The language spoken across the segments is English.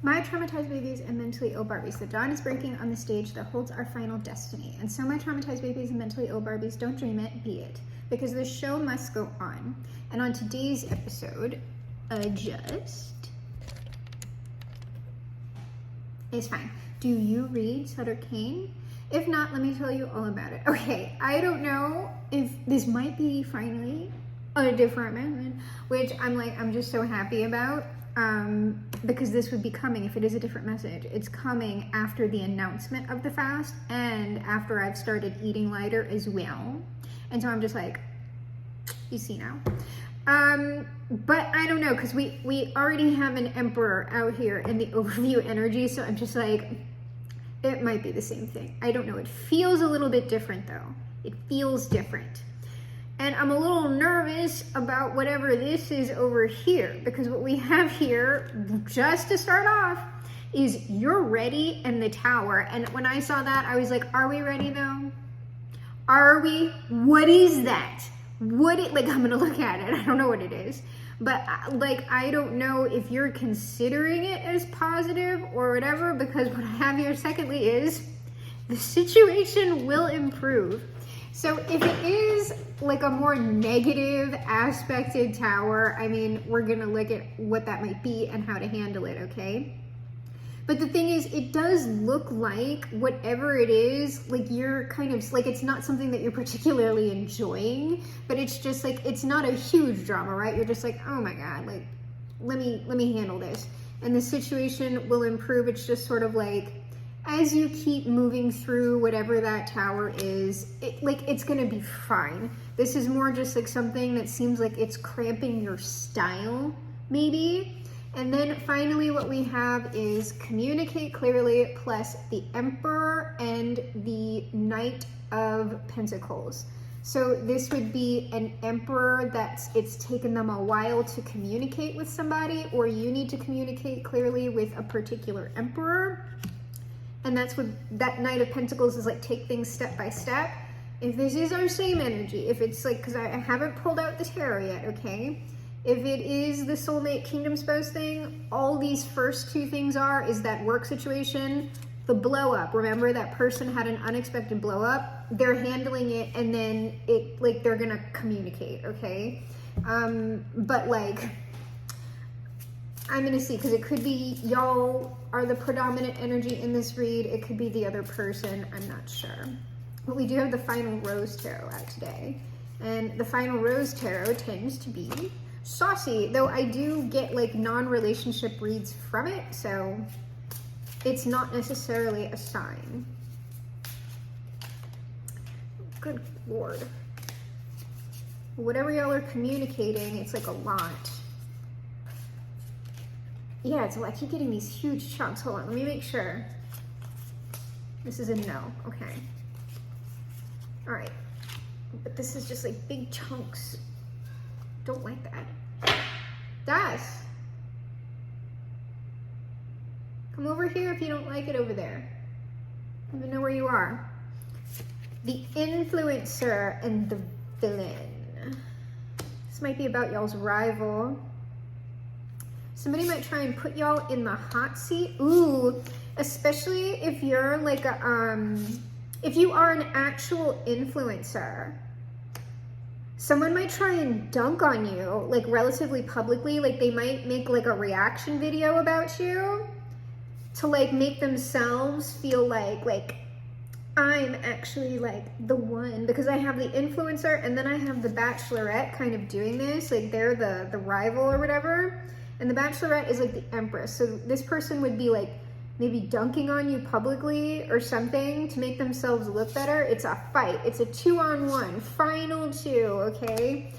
My traumatized babies and mentally ill Barbies. The dawn is breaking on the stage that holds our final destiny. And so my traumatized babies and mentally ill Barbies, don't dream it, be it. Because the show must go on. And on today's episode, it's fine. Do you read Sutter Kane? If not, let me tell you all about it. Okay, I don't know if this might be finally a different message, which I'm just so happy about. Because this would be coming, if it is a different message, it's coming after the announcement of the fast and after I've started eating lighter as well. And so I'm just like, you see now. But I don't know, because we already have an emperor out here in the overview energy, so I'm just like, it might be the same thing. I don't know. It feels a little bit different though. It feels different. And I'm a little nervous about whatever this is over here, because what we have here, just to start off, is you're ready and the tower. And when I saw that, I was like, are we ready though? Are we? What is that? Like, I'm gonna look at it. I don't know what it is. But like, I don't know if you're considering it as positive or whatever, because what I have here secondly is the situation will improve. So if it is like a more negative aspected tower, I mean, we're gonna look at what that might be and how to handle it, okay? But the thing is, it does look like whatever it is, like you're kind of, like it's not something that you're particularly enjoying, but it's just like, it's not a huge drama, right? You're just like, oh my God, like, let me handle this. And the situation will improve. It's just sort of like, as you keep moving through whatever that tower is, it's gonna be fine. This is more just like something that seems like it's cramping your style, maybe. And then finally what we have is communicate clearly plus the Emperor and the Knight of Pentacles. So this would be an Emperor it's taken them a while to communicate with somebody, or you need to communicate clearly with a particular Emperor. And that's what that Knight of Pentacles is like, take things step by step. If this is our same energy, if it's like, because I haven't pulled out the tarot yet, okay? If it is the soulmate kingdom spouse thing, all these first two things is that work situation, the blow up. Remember, that person had an unexpected blow up. They're handling it, and then they're gonna communicate, okay? But like, I'm gonna see, because it could be y'all are the predominant energy in this read. It could be the other person, I'm not sure. But we do have the Final Rose Tarot out today. And the Final Rose Tarot tends to be saucy, though I do get like non-relationship reads from it, so it's not necessarily a sign. Good Lord. Whatever y'all are communicating, it's like a lot. Yeah, it's I keep getting these huge chunks. Hold on, let me make sure. This is a no, okay. All right, but this is just like big chunks. Don't like that. Das! Come over here if you don't like it over there. I don't even know where you are. The Influencer and the Villain. This might be about y'all's rival. Somebody might try and put y'all in the hot seat. Ooh, especially if you're like if you are an actual influencer. Someone might try and dunk on you, like relatively publicly. Like they might make like a reaction video about you to like make themselves feel like I'm actually like the one, because I have the influencer and then I have the Bachelorette kind of doing this. Like they're the rival or whatever. And the Bachelorette is like the Empress. So this person would be like maybe dunking on you publicly or something to make themselves look better. It's a fight. It's a 2-on-1, final 2, okay?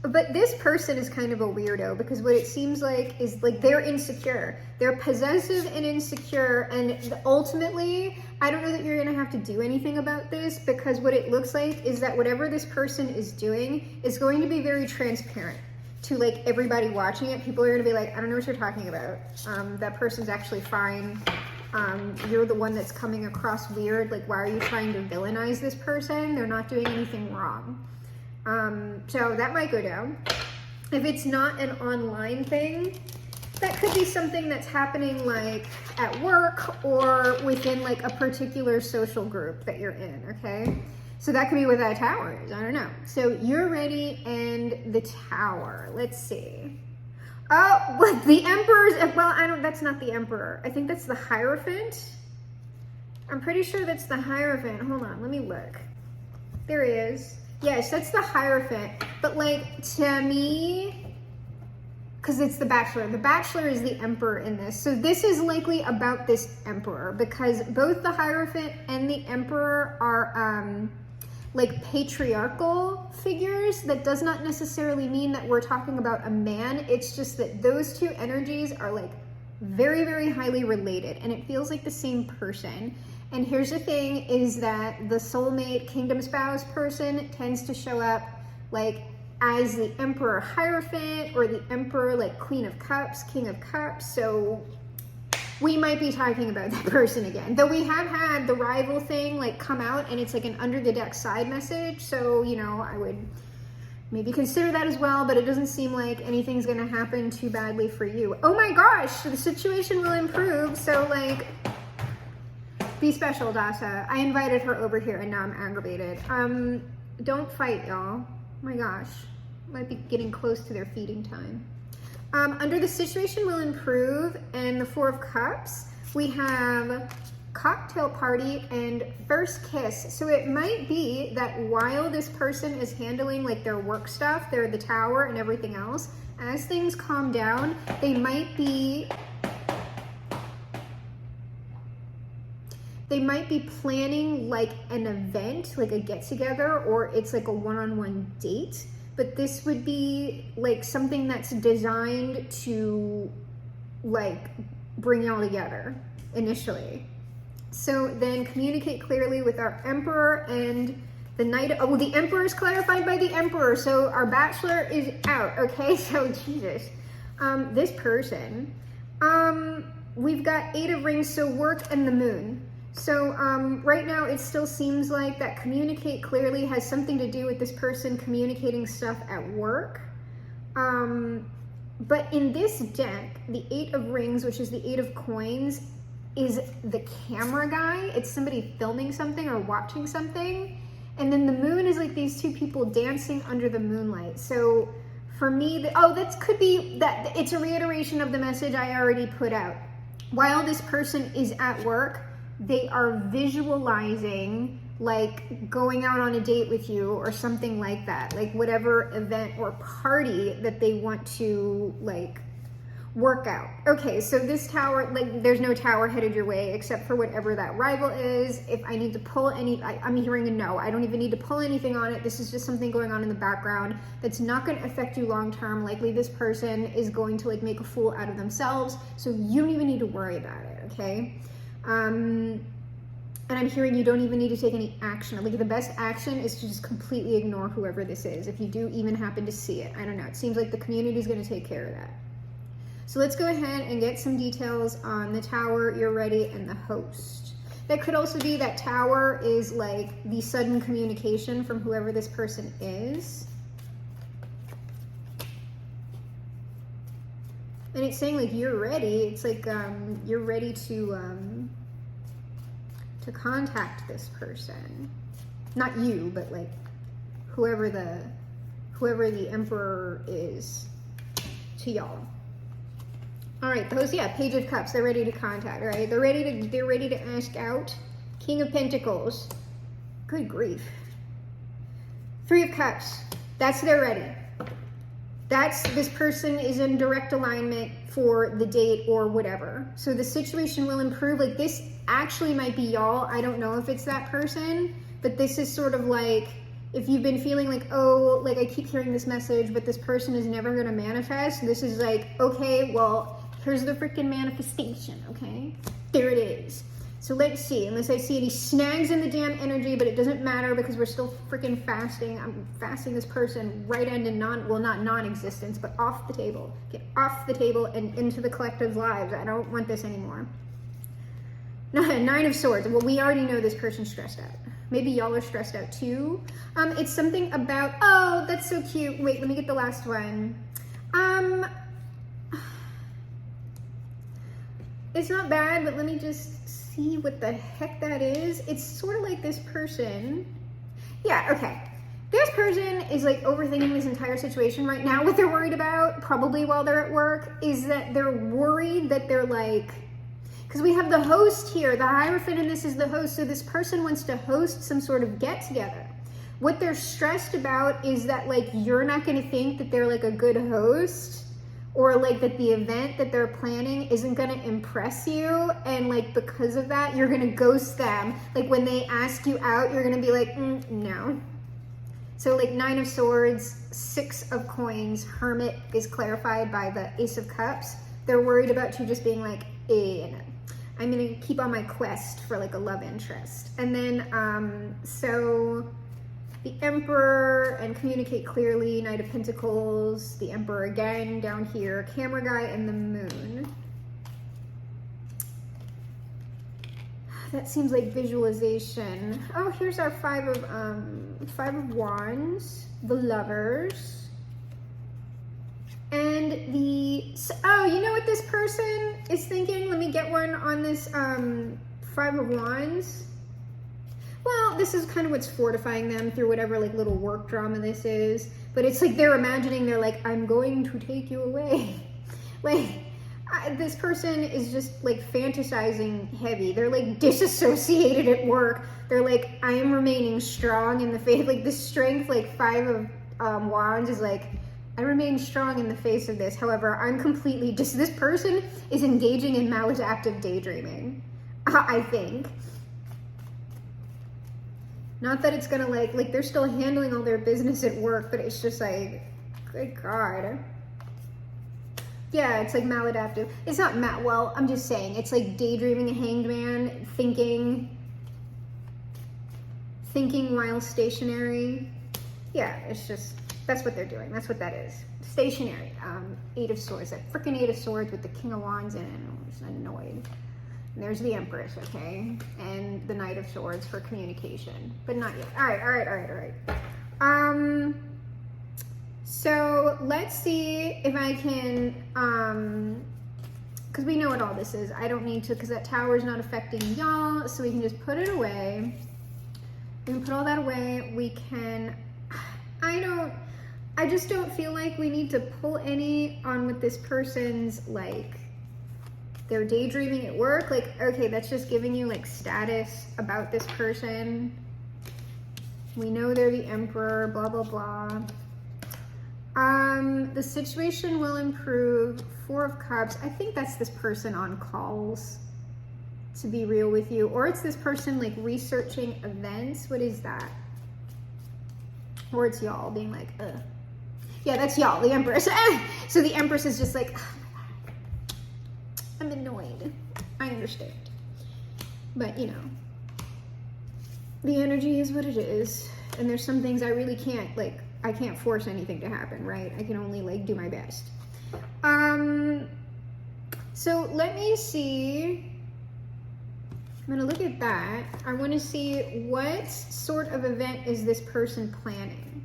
But this person is kind of a weirdo, because what it seems like is like they're insecure. They're possessive and insecure, and ultimately, I don't know that you're gonna have to do anything about this, because what it looks like is that whatever this person is doing is going to be very transparent to like everybody watching it. People are gonna be like, I don't know what you're talking about. That person's actually fine. You're the one that's coming across weird. Like, why are you trying to villainize this person? They're not doing anything wrong. So that might go down. If it's not an online thing, That could be something that's happening like at work or within like a particular social group that you're in, okay? So that could be what that tower is, I don't know. So you're ready and the tower, let's see. Oh, but the emperor's, well, that's not the emperor. I think that's the Hierophant. I'm pretty sure that's the Hierophant. Hold on, let me look. There he is. Yes, that's the Hierophant. But like, to me, because it's the Bachelor. The Bachelor is the emperor in this. So this is likely about this emperor because both the Hierophant and the emperor are like patriarchal figures. That does not necessarily mean that we're talking about a man. It's just that those two energies are like very, very highly related and it feels like the same person. And here's the thing is that the soulmate kingdom spouse person tends to show up like as the Emperor Hierophant or the Emperor like Queen of Cups, King of Cups. So we might be talking about that person again. Though we have had the rival thing like come out and it's like an under the deck side message. So, you know, I would maybe consider that as well, but it doesn't seem like anything's gonna happen too badly for you. Oh my gosh, the situation will improve. So like, be special, Dasa. I invited her over here and now I'm aggravated. Don't fight, y'all. Oh my gosh, might be getting close to their feeding time. Under the situation will improve and the Four of Cups, we have cocktail party and first kiss. So it might be that while this person is handling like their work stuff, they're the tower and everything else, as things calm down, they might be planning like an event, like a get together, or it's like a one-on-one date. But this would be like something that's designed to like bring y'all together initially. So then communicate clearly with our Emperor and the Knight. Oh, the Emperor is clarified by the Emperor. So our Bachelor is out. Okay, so Jesus. This person, we've got 8 of Rings, so work and the Moon. So right now it still seems like that communicate clearly has something to do with this person communicating stuff at work. But in this deck, the 8 of Rings, which is the 8 of Coins, is the camera guy. It's somebody filming something or watching something. And then the Moon is like these two people dancing under the moonlight. So for me, that could be that it's a reiteration of the message I already put out. While this person is at work, they are visualizing like going out on a date with you or something like that, like whatever event or party that they want to like work out. Okay, so this tower, like there's no tower headed your way except for whatever that rival is. If I need to pull any, I'm hearing a no. I don't even need to pull anything on it. This is just something going on in the background that's not going to affect you long term. Likely this person is going to like make a fool out of themselves, so you don't even need to worry about it, okay? And I'm hearing you don't even need to take any action. Like the best action is to just completely ignore whoever this is. If you do even happen to see it, I don't know. It seems like the community is going to take care of that. So let's go ahead and get some details on the tower, you're ready, and the host. That could also be that tower is like the sudden communication from whoever this person is. And it's saying like you're ready. It's like you're ready to contact this person. Not you, but like whoever the Emperor is to y'all. All right, those, yeah, Page of Cups, they're ready to contact, all right? They're ready to ask out. King of Pentacles. Good grief. 3 of Cups. That's they're ready. This person is in direct alignment for the date or whatever. So the situation will improve. Like this actually might be y'all. I don't know if it's that person, but this is sort of like, if you've been feeling like, oh, like I keep hearing this message, but this person is never going to manifest. This is like, okay, well, here's the freaking manifestation, okay? There it is. So let's see, unless I see any snags in the damn energy, but it doesn't matter because we're still freaking fasting. I'm fasting this person right into not non-existence, but off the table. Get off the table and into the collective's lives. I don't want this anymore. 9 of Swords. Well, we already know this person's stressed out. Maybe y'all are stressed out too. It's something about, oh, that's so cute. Wait, let me get the last one. It's not bad, but let me just see what the heck that is. It's sort of like this person. Yeah, okay. This person is like overthinking this entire situation right now. What they're worried about, probably while they're at work, is that they're worried that they're like, because we have the host here, the Hierophant, and this is the host. So this person wants to host some sort of get together. What they're stressed about is that like you're not going to think that they're like a good host, or like that the event that they're planning isn't going to impress you, and like because of that you're going to ghost them. Like when they ask you out, you're going to be like, no. So like 9 of Swords, 6 of Coins, Hermit is clarified by the Ace of Cups. They're worried about you just being like, I'm going to keep on my quest for like a love interest. And then so the Emperor and communicate clearly, Knight of Pentacles, the Emperor again down here, Camera Guy, and the Moon. That seems like visualization. Oh, here's our Five of Wands, the Lovers, and oh, you know what this person is thinking? Let me get one on this Five of Wands. Well, this is kind of what's fortifying them through whatever like little work drama this is. But it's like they're imagining, they're like, I'm going to take you away. Like, this person is just like fantasizing heavy. They're like disassociated at work. They're like, I am remaining strong in the face. Like this strength, like 5 of Wands is like, I remain strong in the face of this. However, I'm completely this person is engaging in maladaptive daydreaming, I think. Not that it's gonna like they're still handling all their business at work, but it's just like, good God. Yeah, it's like maladaptive. It's not well, I'm just saying, it's like daydreaming, a hanged man, thinking while stationary. Yeah, it's just, that's what they're doing. That's what that is. Stationary. 8 of Swords. That freaking 8 of Swords with the King of Wands in it. I'm just annoyed. And there's the Empress, okay? And the Knight of Swords for communication. But not yet. All right. So let's see if I can, because we know what all this is. I don't need to, because that tower is not affecting y'all, so we can just put it away. We can put all that away. We can, I just don't feel like we need to pull any on with this person's, like, they're daydreaming at work. Like, okay, that's just giving you like status about this person. We know they're the Emperor, blah, blah, blah. The situation will improve. 4 of Cups. I think that's this person on calls, to be real with you. Or it's this person like researching events. What is that? Or it's y'all being like, ugh. Yeah, that's y'all, the Empress. So the Empress is just like, oh my God, I'm annoyed. I understand. But you know, the energy is what it is. And there's some things I really can't, like, I can't force anything to happen, right? I can only like do my best. So let me see. I'm gonna look at that. I wanna see what sort of event is this person planning.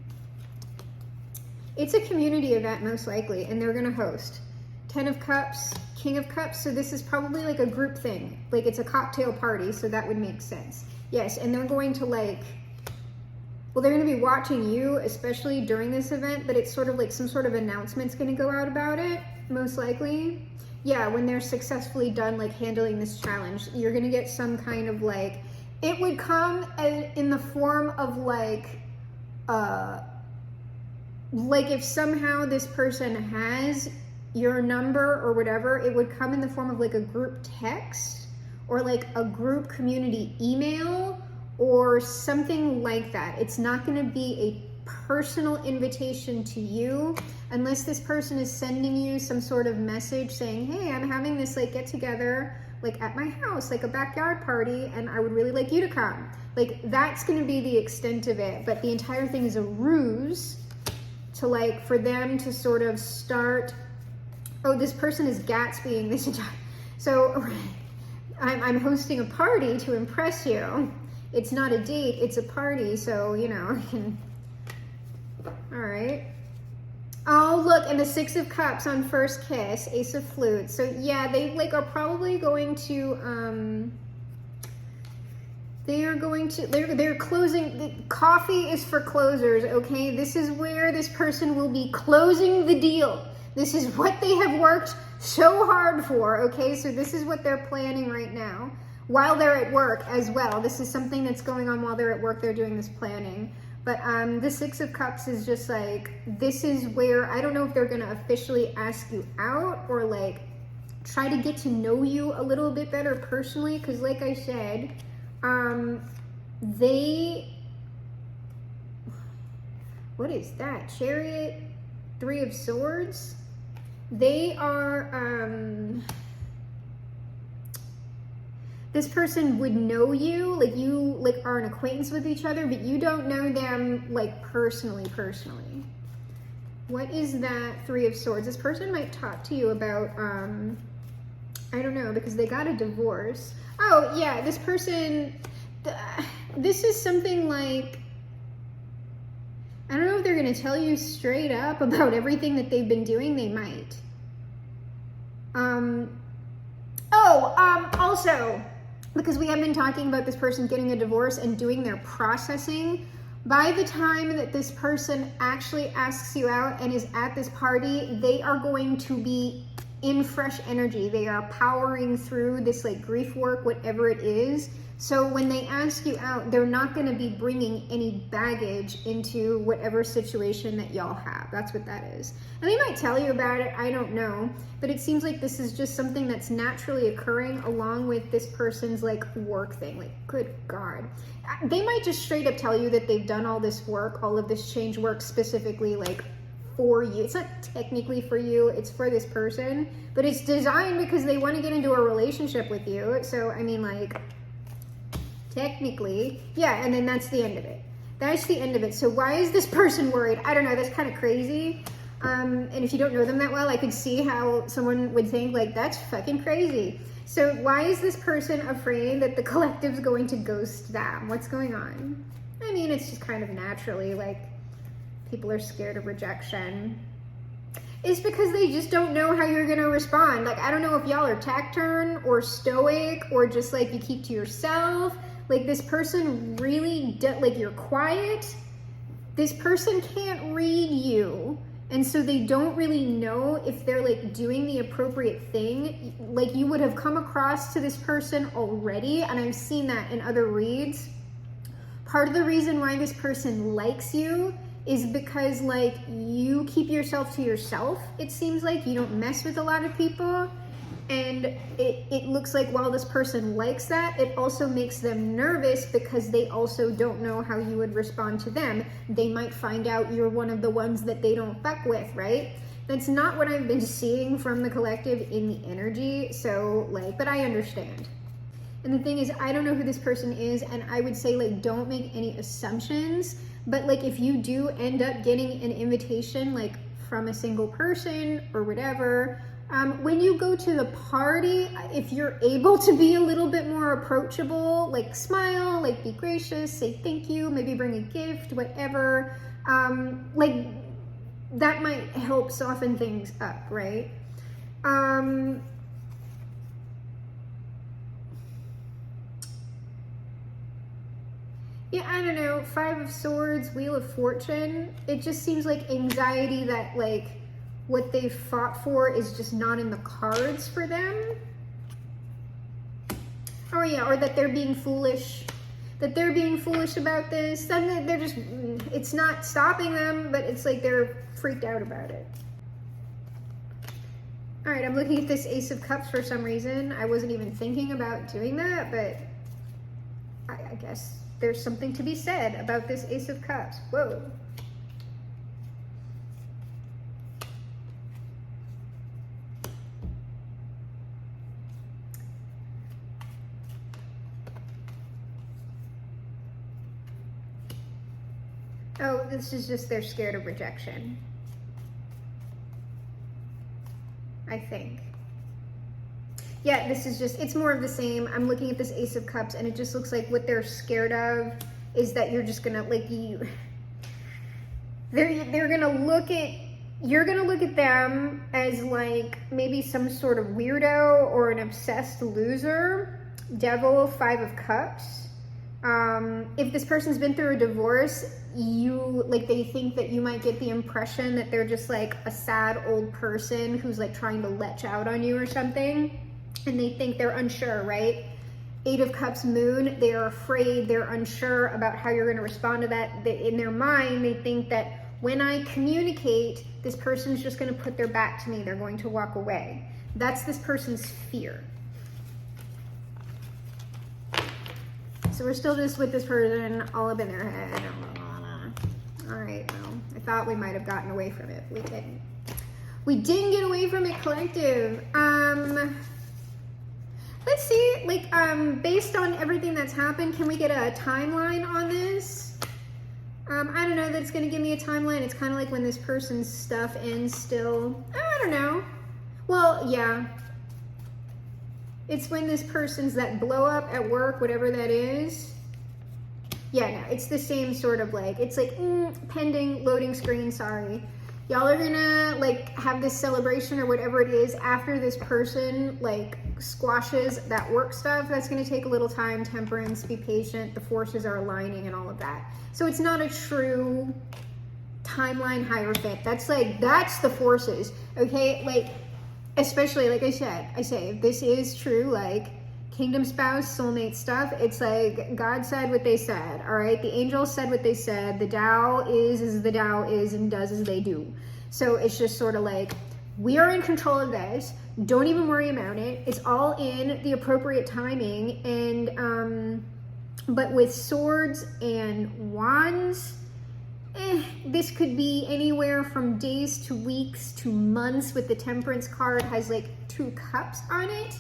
It's a community event most likely, and they're gonna host. 10 of Cups, King of Cups, so this is probably like a group thing. Like it's a cocktail party, so that would make sense. Yes, and they're going to like, well, they're going to be watching you, especially during this event, but it's sort of like some sort of announcement's going to go out about it, most likely. Yeah, when they're successfully done, like, handling this challenge, you're going to get some kind of, like, it would come in the form of, like if somehow this person has your number or whatever, it would come in the form of, like, a group text or, like, a group community email or something like that. It's not going to be a personal invitation to you unless this person is sending you some sort of message saying, hey, I'm having this like get together like at my house, like a backyard party, and I would really like you to come. Like that's going to be the extent of it, but the entire thing is a ruse to like for them to sort of start, oh, this person is Gatsbying this entire, so I'm hosting a party to impress you. It's not a date, it's a party, so, you know, I can, all right. Oh, look, and the Six of Cups on first kiss, Ace of Flutes. So yeah, they like are probably going to they're closing. The coffee is for closers, okay? This is where this person will be closing the deal. This is what they have worked so hard for, okay? So this is what they're planning right now while they're at work as well. This is something that's going on while they're at work. They're doing this planning. But the Six of Cups is just like, this is where, I don't know if they're going to officially ask you out or like try to get to know you a little bit better personally. Because like I said, what is that? Chariot, Three of Swords. They are, this person would know you, like you like are an acquaintance with each other, but you don't know them like personally. What is that Three of Swords? This person might talk to you about, I don't know, because they got a divorce. Oh yeah, this person, this is something like, I don't know if they're going to tell you straight up about everything that they've been doing. They might. Also, because we have been talking about this person getting a divorce and doing their processing, by the time that this person actually asks you out and is at this party, they are going to be in fresh energy. They are powering through this like grief work, whatever it is. So when they ask you out, they're not going to be bringing any baggage into whatever situation that y'all have. That's what that is. And they might tell you about it. I don't know. But it seems like this is just something that's naturally occurring along with this person's like work thing. Like, good God. They might just straight up tell you that they've done all this work, all of this change work specifically like for you. It's not technically for you. It's for this person. But it's designed because they want to get into a relationship with you. So, I mean, like, technically, yeah, and then that's the end of it. That's the end of it. So why is this person worried? I don't know, that's kind of crazy. And if you don't know them that well, I could see how someone would think like, that's fucking crazy. So why is this person afraid that the collective's going to ghost them? What's going on? I mean, it's just kind of naturally like people are scared of rejection. It's because they just don't know how you're gonna respond. Like, I don't know if y'all are taciturn or stoic or just like you keep to yourself. Like this person really, like you're quiet. This person can't read you. And so they don't really know if they're like doing the appropriate thing. Like you would have come across to this person already. And I've seen that in other reads. Part of the reason why this person likes you is because like you keep yourself to yourself. It seems like you don't mess with a lot of people. And it looks like while this person likes that, it also makes them nervous because they also don't know how you would respond to them. They might find out you're one of the ones that they don't fuck with, right? That's not what I've been seeing from the collective in the energy. So like, but I understand. And the thing is, I don't know who this person is, and I would say like, don't make any assumptions. But like, if you do end up getting an invitation like from a single person or whatever, when you go to the party, if you're able to be a little bit more approachable, like smile, like be gracious, say thank you, maybe bring a gift, whatever, like that might help soften things up, right? Yeah, I don't know, Five of Swords, Wheel of Fortune, it just seems like anxiety that like, what they fought for is just not in the cards for them. Oh yeah, or that they're being foolish. That they're being foolish about this. Then they're just, it's not stopping them, but it's like they're freaked out about it. All right, I'm looking at this Ace of Cups for some reason. I wasn't even thinking about doing that, but I guess there's something to be said about this Ace of Cups. Whoa. Oh, this is just they're scared of rejection. I think. Yeah, this is just, it's more of the same. I'm looking at this Ace of Cups and it just looks like what they're scared of is that you're just gonna, like, they're gonna look at you're gonna look at them as like maybe some sort of weirdo or an obsessed loser. Devil, 5 of Cups. If this person's been through a divorce, they think that you might get the impression that they're just like a sad old person who's like trying to lech out on you or something, and they think they're unsure, right? 8 of Cups, Moon, they're afraid, they're unsure about how you're going to respond to that. In their mind, they think that when I communicate, this person's just going to put their back to me, they're going to walk away. That's this person's fear. So we're still just with this person all up in their head. All right, well, I thought we might have gotten away from it. We didn't. We didn't get away from it, collective. Let's see, based on everything that's happened, can we get a timeline on this? I don't know that it's going to give me a timeline. It's kind of like when this person's stuff ends still. I don't know. Well, yeah. It's when this person's that blow up at work, whatever that is. Yeah, no, it's the same sort of it's like pending loading screen, sorry. Y'all are gonna have this celebration or whatever it is after this person squashes that work stuff. That's gonna take a little time, temperance, be patient, the forces are aligning and all of that. So it's not a true timeline hierophant. That's the forces, okay? Especially I say, if this is true, kingdom spouse, soulmate stuff, it's God said what they said, all right? The angels said what they said. The Tao is as the Tao is and does as they do. So it's just sort of we are in control of this. Don't even worry about it. It's all in the appropriate timing. And, but with swords and wands, this could be anywhere from days to weeks to months. With the Temperance card has 2 cups on it.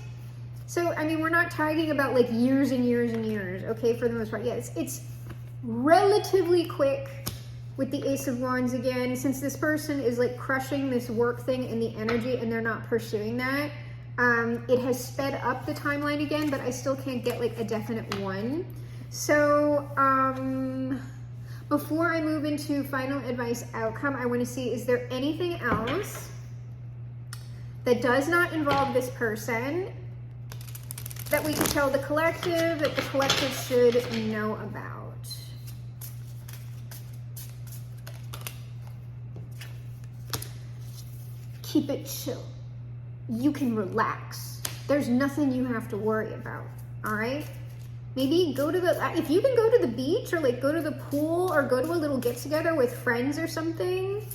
So, I mean, we're not talking about years and years and years, okay, for the most part. Yeah, it's relatively quick with the Ace of Wands again. Since this person is crushing this work thing in the energy and they're not pursuing that, it has sped up the timeline again, but I still can't get a definite one. So, before I move into final advice outcome, I want to see, is there anything else that does not involve this person that we can tell the collective, that the collective should know about? Keep it chill. You can relax. There's nothing you have to worry about, all right? Maybe go to if you can go to the beach or go to the pool or go to a little get together with friends or something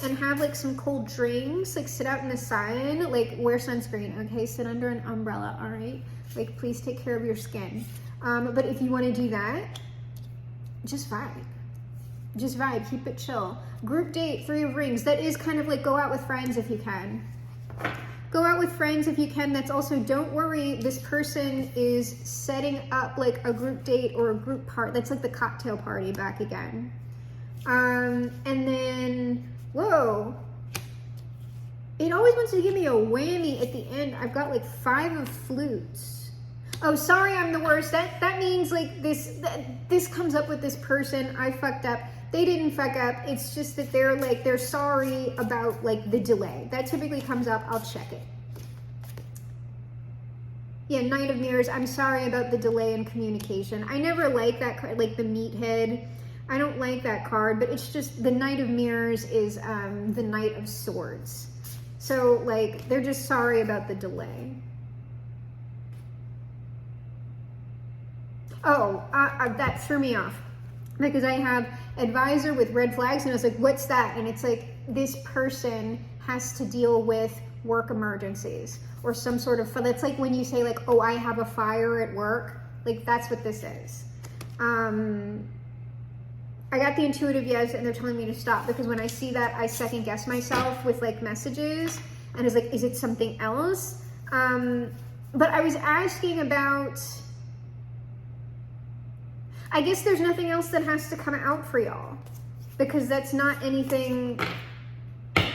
and have some cold drinks, sit out in the sun, wear sunscreen, okay? Sit under an umbrella, all right? Please take care of your skin. But if you want to do that, just vibe. Just vibe, keep it chill. Group date, 3 of Rings. That is kind of go out with friends if you can. Go out with friends if you can. That's also, don't worry, this person is setting up a group date or a group part. That's the cocktail party back again. And then, whoa. It always wants to give me a whammy at the end. I've got 5 of Flutes. Oh, sorry, I'm the worst. That means this comes up with this person. I fucked up. They didn't fuck up. It's just that they're sorry about the delay. That typically comes up. I'll check it. Yeah, Knight of Mirrors. I'm sorry about the delay in communication. I never like that card, the meathead. I don't like that card, but it's just the Knight of Mirrors is the Knight of Swords. So they're just sorry about the delay. Oh, that threw me off because I have advisor with red flags and I was what's that? And it's this person has to deal with work emergencies or some sort of, that's when you say oh, I have a fire at work. That's what this is. I got the intuitive yes, and they're telling me to stop because when I see that, I second guess myself with messages and it's is it something else? But I was asking about, I guess there's nothing else that has to come out for y'all because that's not anything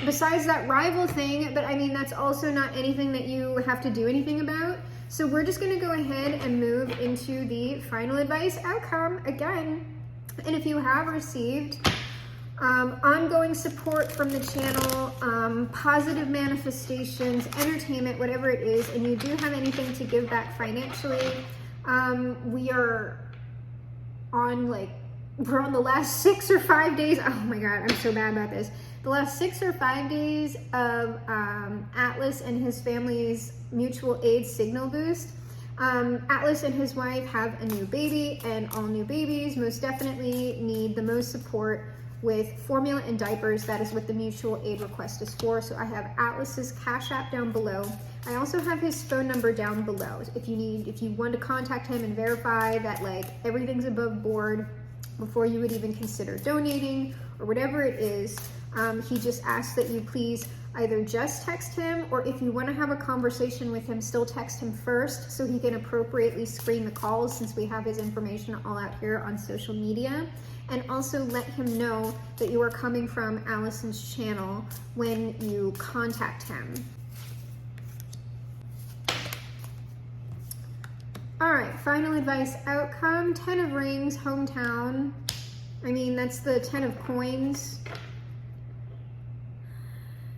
besides that rival thing, but I mean, that's also not anything that you have to do anything about. So we're just gonna go ahead and move into the final advice outcome again. And if you have received ongoing support from the channel, positive manifestations, entertainment, whatever it is, and you do have anything to give back financially, we are on we're on the last 6 or 5 days. Oh my God, I'm so bad about this. The last 6 or 5 days of Atlas and his family's mutual aid signal boost. Atlas and his wife have a new baby, and all new babies most definitely need the most support with formula and diapers. That is what the mutual aid request is for. So I have Atlas's Cash App down below. I also have his phone number down below. If you want to contact him and verify that everything's above board before you would even consider donating or whatever it is, he just asks that you please either just text him, or if you want to have a conversation with him, still text him first so he can appropriately screen the calls, since we have his information all out here on social media. And also let him know that you are coming from Allison's channel when you contact him. All right, final advice outcome, 10 of rings, hometown. I mean, that's the 10 of coins.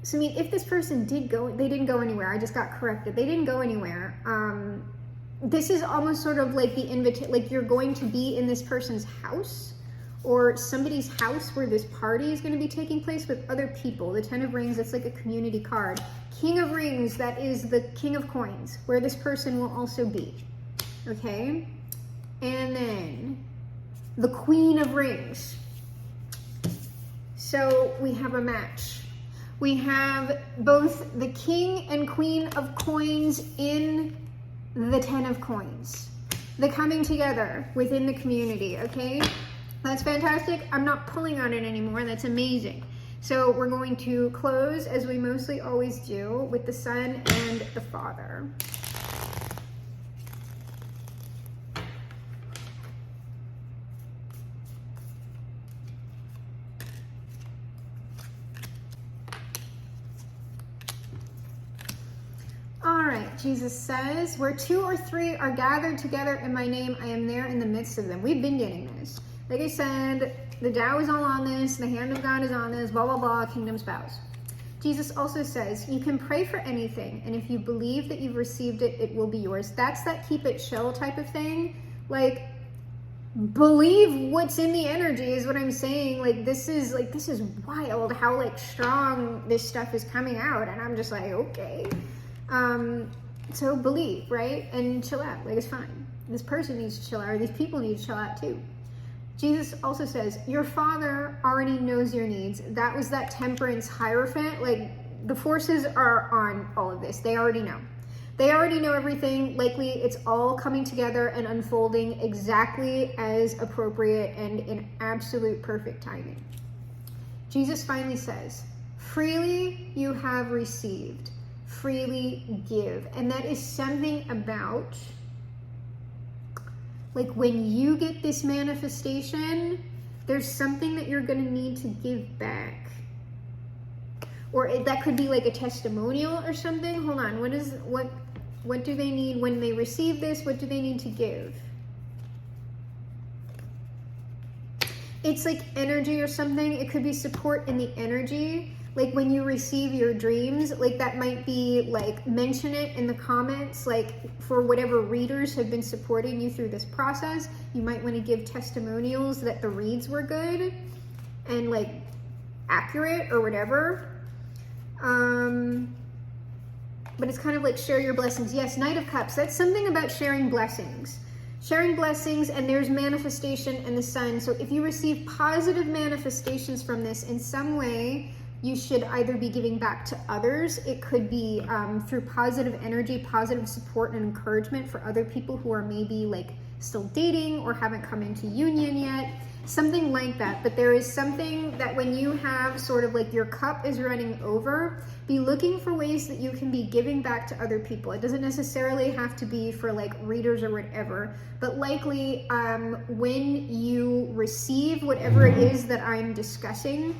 So I mean, if this person did go, they didn't go anywhere. I just got corrected. They didn't go anywhere. This is almost sort of like the invitation, like you're going to be in this person's house or somebody's house where this party is going to be taking place with other people. The 10 of rings, that's like a community card. King of rings, that is the king of coins, where this person will also be. Okay? And then the queen of rings. So we have a match. We have both the king and queen of coins in the 10 of coins. The coming together within the community, okay? That's fantastic. I'm not pulling on it anymore. That's amazing. So we're going to close, as we mostly always do, with the Son and the Father. All right, Jesus says, where 2 or 3 are gathered together in my name, I am there in the midst of them. We've been getting this. Like I said, the Tao is all on this, the hand of God is on this, blah, blah, blah, kingdom spouse. Jesus also says, you can pray for anything, and if you believe that you've received it, it will be yours. That's that keep it chill type of thing. Like, believe what's in the energy is what I'm saying. This is wild how strong this stuff is coming out, and I'm just like, okay. So believe, right? And chill out. It's fine. This person needs to chill out, or these people need to chill out too. Jesus also says, your Father already knows your needs. That was that temperance hierophant. The forces are on all of this. They already know. They already know everything. Likely it's all coming together and unfolding exactly as appropriate and in absolute perfect timing. Jesus finally says, freely you have received, freely give. And that is something about when you get this manifestation, there's something that you're going to need to give back. Or that could be a testimonial or something. Hold on. What do they need when they receive this? What do they need to give? It's energy or something. It could be support in the energy. When you receive your dreams, that might be mention it in the comments, for whatever readers have been supporting you through this process. You might want to give testimonials that the reads were good and accurate or whatever. But it's kind of share your blessings. Yes, Knight of Cups, that's something about sharing blessings. Sharing blessings, and there's manifestation and the Sun. So if you receive positive manifestations from this in some way, you should either be giving back to others. It could be through positive energy, positive support and encouragement for other people who are maybe still dating or haven't come into union yet, something like that. But there is something that when you have sort of your cup is running over, be looking for ways that you can be giving back to other people. It doesn't necessarily have to be for readers or whatever, but likely when you receive whatever it is that I'm discussing,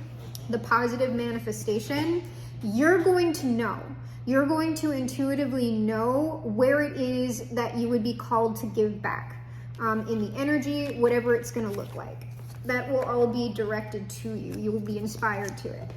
the positive manifestation, you're going to know. You're going to intuitively know where it is that you would be called to give back in the energy, whatever it's going to look like. that will all be directed to you. You will be inspired to it.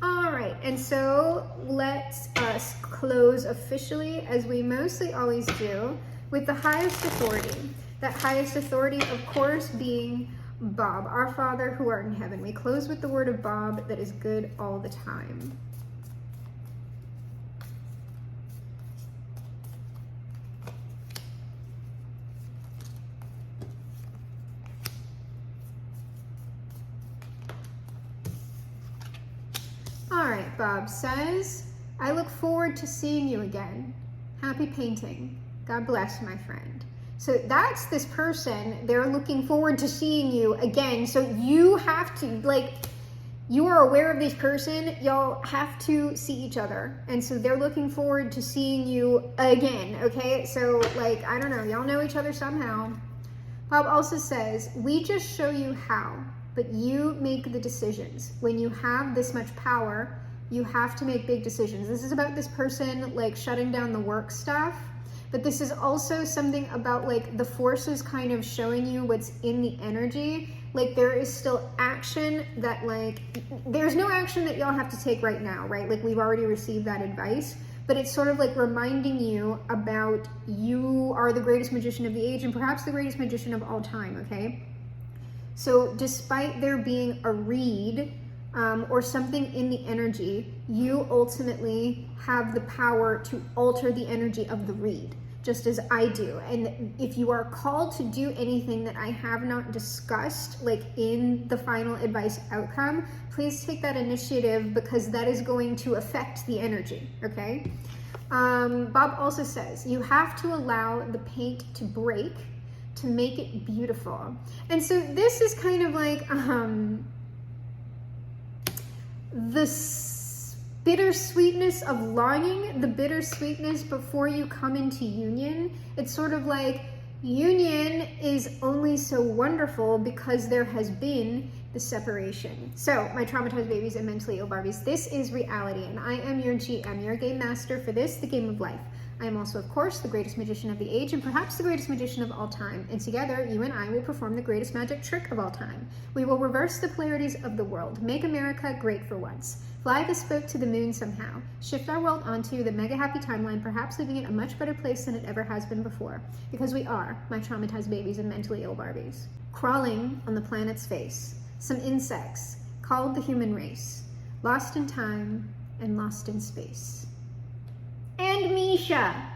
All right, and so let's us close officially, as we mostly always do, with the highest authority. That highest authority, of course, being Bob, our Father who art in heaven. We close with the word of Bob that is good all the time. All right, Bob says, I look forward to seeing you again. Happy painting. God bless, my friend. So that's this person. They're looking forward to seeing you again. So you have to, like, you are aware of this person. Y'all have to see each other. And so they're looking forward to seeing you again, okay? So, like, I don't know. Y'all know each other somehow. Bob also says, we just show you how, but you make the decisions. When you have this much power, you have to make big decisions. This is about this person, like, shutting down the work stuff. But this is also something about, like, the forces kind of showing you what's in the energy. Like, there is still action that, like, there's no action that y'all have to take right now, right? Like, we've already received that advice. But it's sort of like reminding you about you are the greatest magician of the age and perhaps the greatest magician of all time, okay? So despite there being a read or something in the energy, you ultimately have the power to alter the energy of the read, just as I do. And if you are called to do anything that I have not discussed, like in the final advice outcome, please take that initiative, because that is going to affect the energy, okay? Bob also says, you have to allow the paint to break to make it beautiful. And so this is kind of like the bittersweetness of longing, the bittersweetness before you come into union. It's sort of like union is only so wonderful because there has been the separation. So, my traumatized babies and mentally ill Barbies, this is reality, and I am your GM, your game master for this, the game of life. I am also, of course, the greatest magician of the age and perhaps the greatest magician of all time. And together, you and I will perform the greatest magic trick of all time. We will reverse the polarities of the world, make America great for once, fly the spoke to the moon somehow, shift our world onto the mega happy timeline, perhaps leaving it a much better place than it ever has been before. Because we are, my traumatized babies and mentally ill Barbies. Crawling on the planet's face, some insects called the human race, lost in time and lost in space. And Misha.